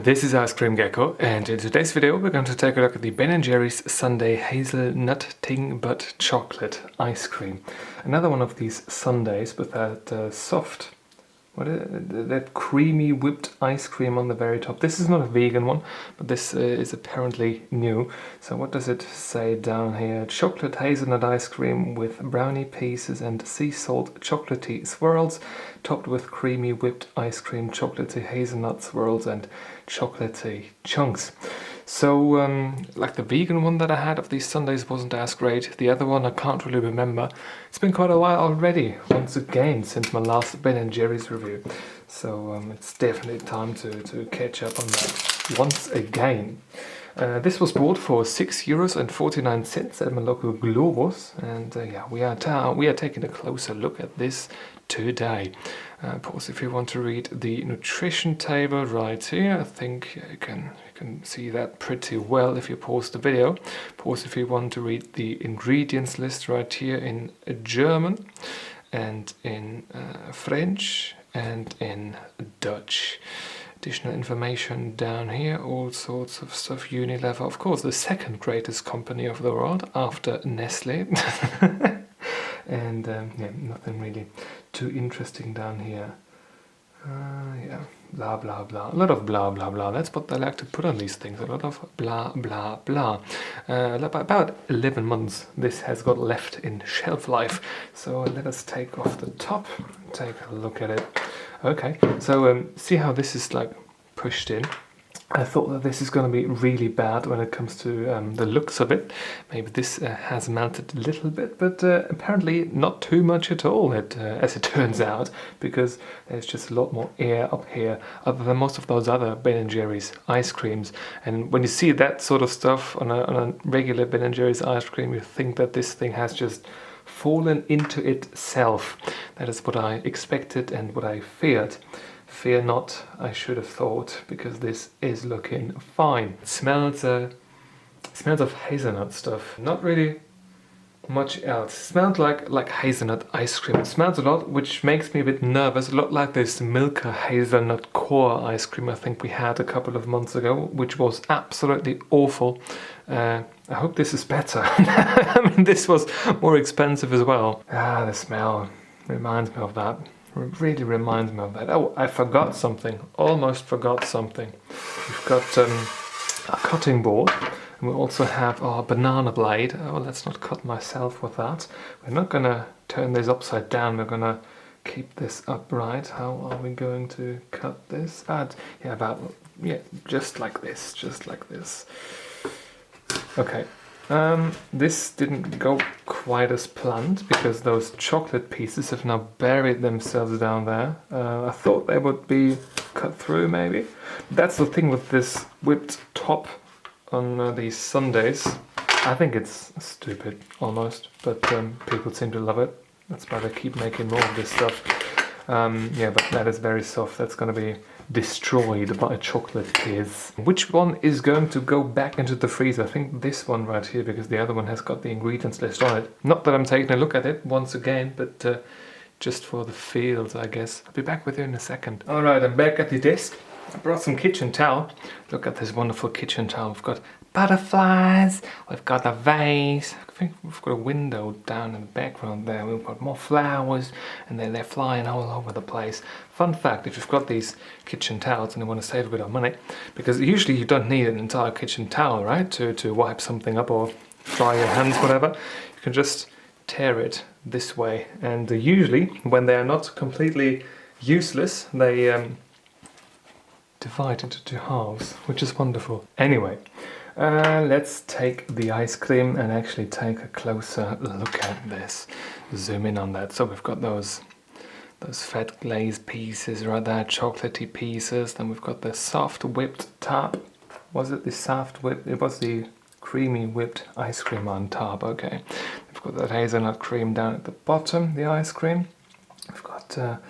This is Ice Cream Gecko, and in today's video we're going to take a look at the Ben & Jerry's Sundae Hazel-nuttin but chocolate ice cream. Another one of these sundaes with that soft, that creamy whipped ice cream on the very top. This is not a vegan one, but this is apparently new. So what does it say down here? Chocolate hazelnut ice cream with brownie pieces and sea salt chocolatey swirls, topped with creamy whipped ice cream, chocolatey hazelnut swirls and chocolatey chunks. So, like the vegan one that I had of these sundaes wasn't as great. The other one I can't really remember. It's been quite a while already, once again, since my last Ben & Jerry's review. So it's definitely time to catch up on that once again. This was bought for €6.49 at my local Globus, and yeah, we are taking a closer look at this today. Pause if you want to read the nutrition table right here. I think you can see that pretty well if you pause the video. Pause if you want to read the ingredients list right here in German and in French and in Dutch. Additional information down here, all sorts of stuff. Unilever, of course, the second greatest company of the world after Nestle. And yeah, nothing really too interesting down here. Yeah, blah blah blah. A lot of blah blah blah. That's what they like to put on these things. A lot of blah blah blah. About 11 months this has got left in shelf life. So let us take off the top, take a look at it. Okay, so see how this is like pushed in. I thought that this is going to be really bad when it comes to the looks of it. Maybe this has melted a little bit, but apparently not too much at all, as it turns out, because there's just a lot more air up here, other than most of those other Ben & Jerry's ice creams. And when you see that sort of stuff on a regular Ben & Jerry's ice cream, you think that this thing has just fallen into itself. That is what I expected and what I feared. Fear not, I should have thought, because this is looking fine. It smells of hazelnut stuff. Not really much else. It smells like hazelnut ice cream. It smells a lot, which makes me a bit nervous. A lot like this Milka hazelnut core ice cream I think we had a couple of months ago, which was absolutely awful. I hope this is better. I mean, this was more expensive as well. Ah, the smell reminds me of that. Really reminds me of that. Oh, I forgot something. Almost forgot something. We've got a cutting board, and we also have our banana blade. Oh, let's not cut myself with that. We're not gonna turn this upside down. We're gonna keep this upright. How are we going to cut this? Yeah, just like this. Just like this. Okay. This didn't go quite as planned because those chocolate pieces have now buried themselves down there. I thought they would be cut through maybe. That's the thing with this whipped top on these sundaes. I think it's stupid almost, but people seem to love it. That's why they keep making more of this stuff. Yeah, but that is very soft. That's going to be destroyed by chocolate kiss. Which one is going to go back into the freezer? I think this one right here, because the other one has got the ingredients list on it. Not that I'm taking a look at it once again, but just for the feels, I guess. I'll be back with you in a second. Alright, I'm back at the desk. I brought some kitchen towel. Look at this wonderful kitchen towel. We've got butterflies, we've got a vase, I think we've got a window down in the background there, we've got more flowers, and they're flying all over the place. Fun fact, if you've got these kitchen towels and you want to save a bit of money, because usually you don't need an entire kitchen towel, right, to wipe something up or dry your hands, whatever, you can just tear it this way, and usually when they are not completely useless, they divide into two halves, which is wonderful. Anyway, let's take the ice cream and actually take a closer look at this. Zoom in on that. So we've got those fat glazed pieces right there, chocolatey pieces. Then we've got the soft whipped top. Was it the soft whipped? It was the creamy whipped ice cream on top. Okay. We've got that hazelnut cream down at the bottom, the ice cream. We've got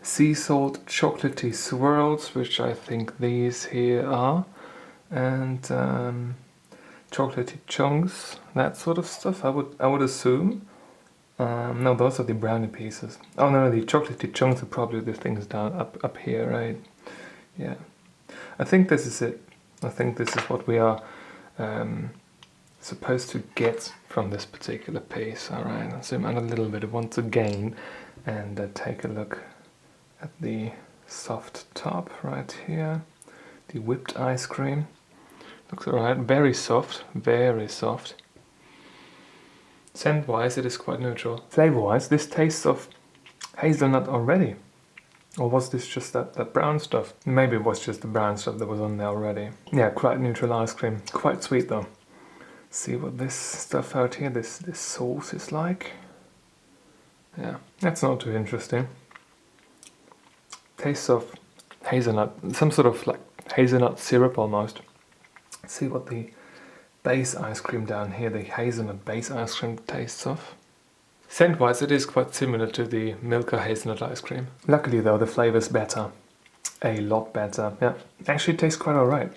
sea salt chocolatey swirls, which I think these here are. And chocolatey chunks, that sort of stuff. I would assume. No, those are the brownie pieces. Oh no, the chocolatey chunks are probably the things down up here, right? Yeah. I think this is it. I think this is what we are supposed to get from this particular piece. Alright, I'll zoom out a little bit once again and take a look at the soft top right here. The whipped ice cream. Looks alright, very soft, very soft. Scent-wise, it is quite neutral. Flavor-wise, this tastes of hazelnut already. Or was this just that brown stuff? Maybe it was just the brown stuff that was on there already. Yeah, quite neutral ice cream. Quite sweet though. See what this stuff out here, this sauce is like. Yeah, that's not too interesting. Tastes of hazelnut, some sort of like hazelnut syrup almost. Let's see what the base ice cream down here, the hazelnut base ice cream tastes of. Scent-wise, it is quite similar to the Milka hazelnut ice cream. Luckily though, the flavor's better. A lot better, yeah. Actually it tastes quite alright.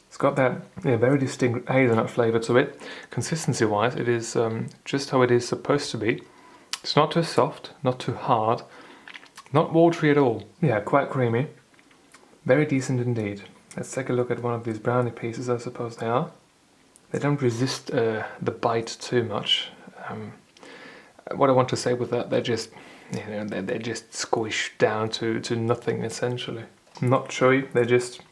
It's got that very distinct hazelnut flavor to it. Consistency-wise, it is just how it is supposed to be. It's not too soft, not too hard, not watery at all. Yeah, quite creamy. Very decent indeed. Let's take a look at one of these brownie pieces, I suppose they are. They don't resist the bite too much. What I want to say with that, they're just, they're just squished down to nothing essentially. Not chewy, they just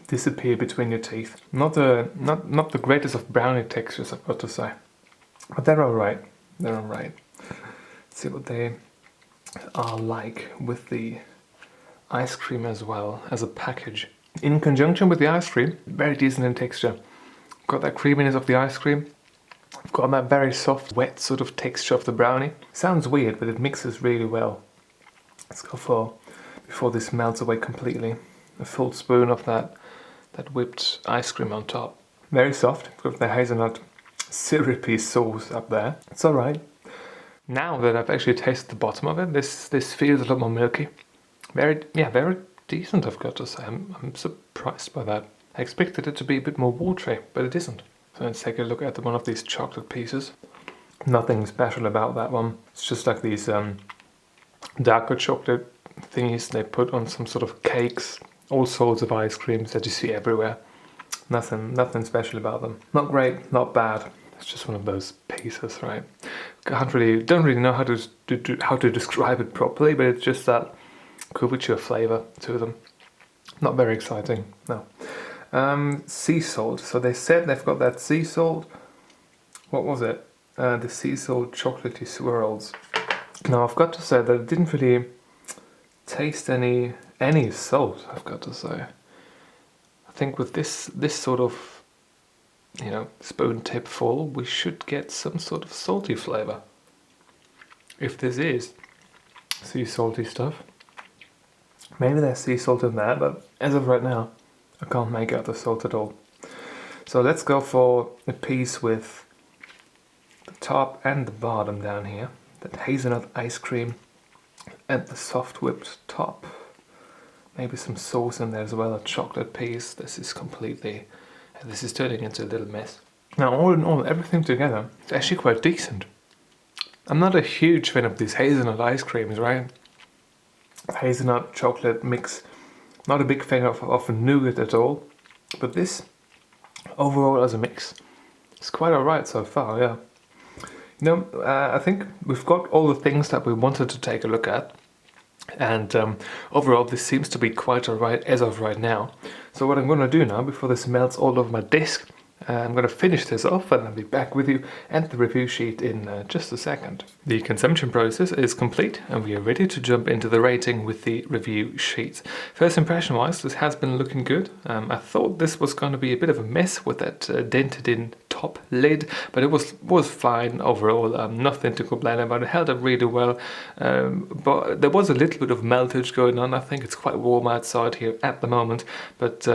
disappear between your teeth. Not the greatest of brownie textures, I've got to say, but they're alright. They're alright. Let's see what they are like with the ice cream as well as a package. In conjunction with the ice cream, very decent in texture. Got that creaminess of the ice cream. Got that very soft, wet sort of texture of the brownie. Sounds weird, but it mixes really well. Let's go for, before this melts away completely, a full spoon of that whipped ice cream on top. Very soft, with the hazelnut syrupy sauce up there. It's alright. Now that I've actually tasted the bottom of it, this feels a lot more milky. Very decent, I've got to say. I'm surprised by that. I expected it to be a bit more watery, but it isn't. So let's take a look at one of these chocolate pieces. Nothing special about that one. It's just like these darker chocolate thingies they put on some sort of cakes, all sorts of ice creams that you see everywhere. Nothing special about them. Not great, not bad. It's just one of those pieces, right? Don't really know how to describe it properly, but it's just that couverture flavor to them. Not very exciting, no. Sea salt. So they said they've got that sea salt. What was it? The sea salt chocolatey swirls. Now I've got to say that it didn't really taste any salt, I've got to say. I think with this sort of, spoon tip full, we should get some sort of salty flavor. If this is sea salty stuff. Maybe there's sea salt in there, but as of right now, I can't make out the salt at all. So let's go for a piece with the top and the bottom down here. That hazelnut ice cream and the soft whipped top. Maybe some sauce in there as well, a chocolate piece. This is turning into a little mess. Now all in all, everything together, it's actually quite decent. I'm not a huge fan of these hazelnut ice creams, right? Hazelnut chocolate mix. Not a big fan of nougat at all, but this overall as a mix is quite alright so far, yeah. I think we've got all the things that we wanted to take a look at, and overall this seems to be quite alright as of right now. So what I'm going to do now, before this melts all over my disc, I'm going to finish this off and I'll be back with you and the review sheet in just a second. The consumption process is complete and we are ready to jump into the rating with the review sheet. First impression wise, this has been looking good. I thought this was going to be a bit of a mess with that dented in top lid, but it was fine overall. Nothing to complain about. It held up really well, but there was a little bit of meltage going on. I think it's quite warm outside here at the moment, but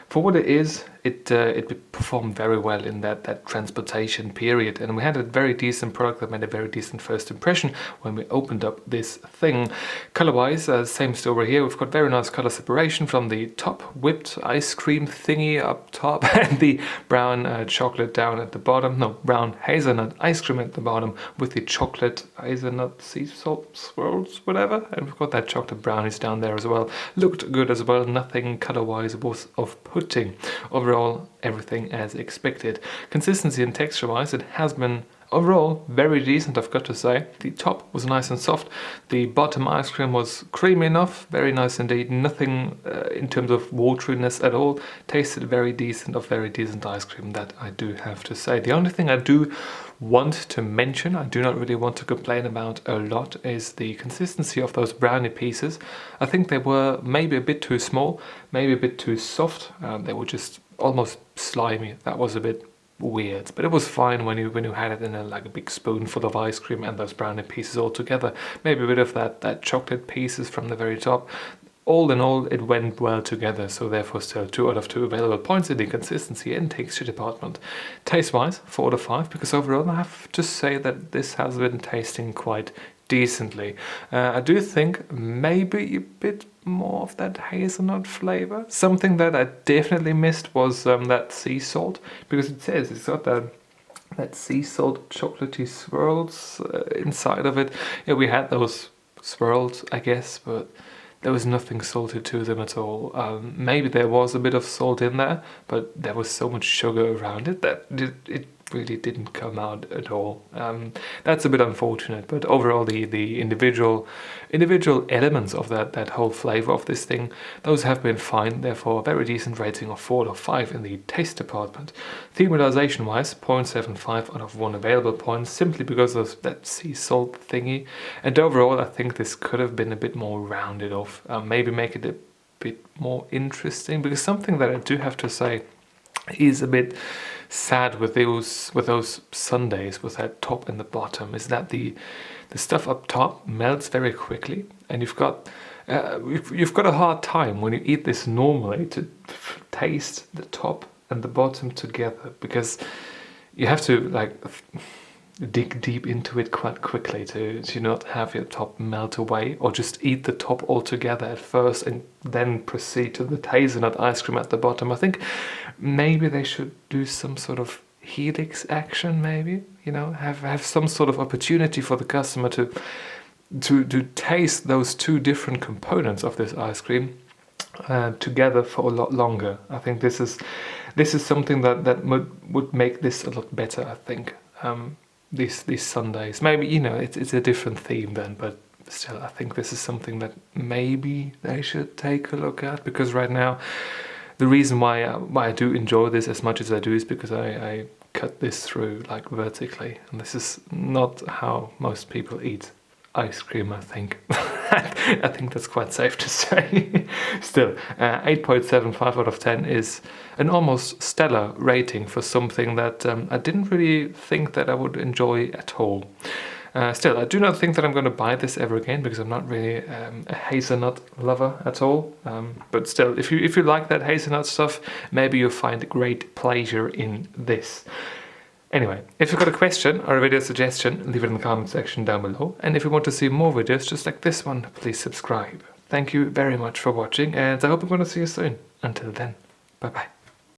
for what it is, it performed very well in that transportation period, and we had a very decent product that made a very decent first impression when we opened up this thing. Color-wise, same story here. We've got very nice color separation from the top whipped ice cream thingy up top and the brown chocolate down at the bottom. No, brown hazelnut ice cream at the bottom with the chocolate hazelnut sea salt swirls, whatever. And we've got that chocolate brownies down there as well. Looked good as well. Nothing color-wise was off-putting. Overall, everything as expected. Consistency and texture-wise, it has been overall very decent, I've got to say. The top was nice and soft. The bottom ice cream was creamy enough, very nice indeed. Nothing in terms of wateriness at all. Tasted very decent ice cream, that I do have to say. The only thing I do want to mention, I do not really want to complain about a lot, is the consistency of those brownie pieces. I think they were maybe a bit too small, maybe a bit too soft. They were just almost slimy. That was a bit weird, but it was fine when you had it in like a big spoonful of ice cream and those brownie pieces all together. Maybe a bit of that chocolate pieces from the very top. All in all, it went well together, so therefore still 2 out of 2 available points in the consistency and texture department. Taste-wise, 4 out of 5, because overall I have to say that this has been tasting quite decently. I do think maybe a bit more of that hazelnut flavor. Something that I definitely missed was that sea salt, because it says it's got that sea salt chocolatey swirls inside of it. Yeah, we had those swirls, I guess, but there was nothing salted to them at all. Maybe there was a bit of salt in there, but there was so much sugar around it that it really didn't come out at all. That's a bit unfortunate, but overall the individual elements of that whole flavor of this thing, those have been fine. Therefore, a very decent rating of 4 out of 5 in the taste department. Thematization wise, 0.75 out of 1 available points, simply because of that sea salt thingy. And overall, I think this could have been a bit more rounded off. Maybe make it a bit more interesting, because something that I do have to say is a bit sad with those sundaes with that top and the bottom is that the stuff up top melts very quickly, and you've got a hard time when you eat this normally to taste the top and the bottom together, because you have to like dig deep into it quite quickly to not have your top melt away, or just eat the top altogether at first and then proceed to the hazelnut ice cream at the bottom. I think maybe they should do some sort of helix action, maybe, have some sort of opportunity for the customer to taste those 2 different components of this ice cream together for a lot longer. I think this is something that would make this a lot better, I think. These sundaes, maybe it's a different theme then, but still I think this is something that maybe they should take a look at, because right now the reason why I do enjoy this as much as I do is because I cut this through like vertically, and this is not how most people eat ice cream, I think. I think that's quite safe to say. Still, 8.75 out of 10 is an almost stellar rating for something that I didn't really think that I would enjoy at all. Still, I do not think that I'm going to buy this ever again, because I'm not really a hazelnut lover at all. But still, if you like that hazelnut stuff, maybe you'll find great pleasure in this. Anyway, if you've got a question or a video suggestion, leave it in the comment section down below. And if you want to see more videos just like this one, please subscribe. Thank you very much for watching, and I hope I'm going to see you soon. Until then, bye bye.